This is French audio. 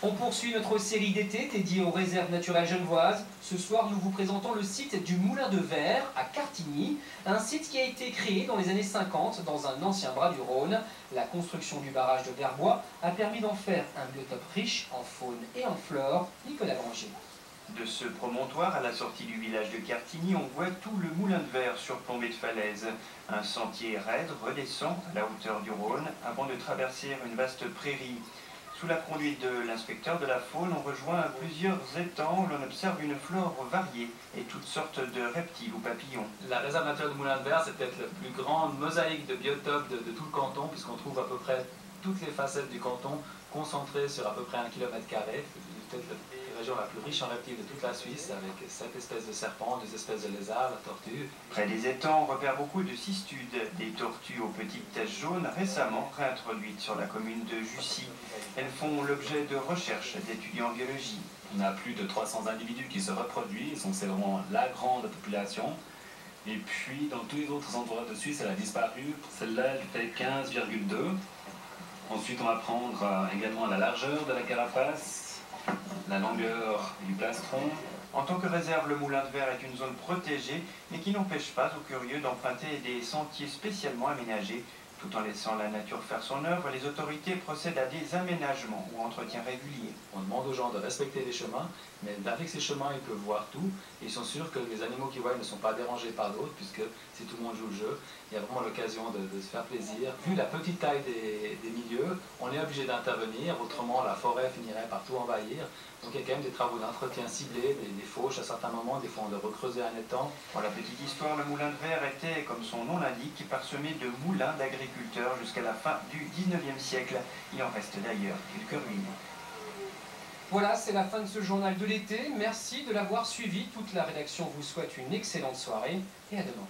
On poursuit notre série d'été dédiée aux réserves naturelles genevoises. Ce soir, nous vous présentons le site du Moulin de Verre à Cartigny, un site qui a été créé dans les années 50 dans un ancien bras du Rhône. La construction du barrage de Verbois a permis d'en faire un biotope riche en faune et en flore. Nicolas Granger. De ce promontoire à la sortie du village de Cartigny, on voit tout le moulin de verre surplombé de falaises. Un sentier raide redescend à la hauteur du Rhône avant de traverser une vaste prairie. Sous la conduite de l'inspecteur de la faune, on rejoint plusieurs étangs où l'on observe une flore variée et toutes sortes de reptiles ou papillons. La réserve naturelle du Moulin de Verre, c'est peut-être la plus grande mosaïque de biotopes de tout le canton, puisqu'on trouve à peu près toutes les facettes du canton concentrées sur à peu près 1 km². C'est peut-être la région la plus riche en reptiles de toute la Suisse, avec 7 espèces de serpents, 2 espèces de lézards, la tortue. Près des étangs, on repère beaucoup de cistudes, des tortues aux petites taches jaunes récemment réintroduites sur la commune de Jussy. Elles font l'objet de recherches d'étudiants en biologie. On a plus de 300 individus qui se reproduisent, donc c'est vraiment la grande population. Et puis dans tous les autres endroits de Suisse, elle a disparu. Celle-là, elle fait 15,2. Ensuite, on va prendre également la largeur de la carapace, la longueur du plastron. En tant que réserve, le Moulin de Verre est une zone protégée, mais qui n'empêche pas aux curieux d'emprunter des sentiers spécialement aménagés. Tout en laissant la nature faire son œuvre, les autorités procèdent à des aménagements ou entretiens réguliers. On demande aux gens de respecter les chemins, mais avec ces chemins, ils peuvent voir tout. Et ils sont sûrs que les animaux qu'ils voient ne sont pas dérangés par d'autres, puisque si tout le monde joue le jeu, il y a vraiment l'occasion de se faire plaisir. Vu la petite taille des milieux, on est obligé d'intervenir, autrement la forêt finirait par tout envahir. Donc il y a quand même des travaux d'entretien ciblés, des fauches à certains moments, des fois on doit recreuser un étang. Pour la petite histoire, le Moulin de Verre était, comme son nom l'indique, parsemé de moulins d'agriculteurs jusqu'à la fin du 19e siècle. Il en reste d'ailleurs quelques ruines. Voilà, c'est la fin de ce journal de l'été. Merci de l'avoir suivi. Toute la rédaction vous souhaite une excellente soirée et à demain.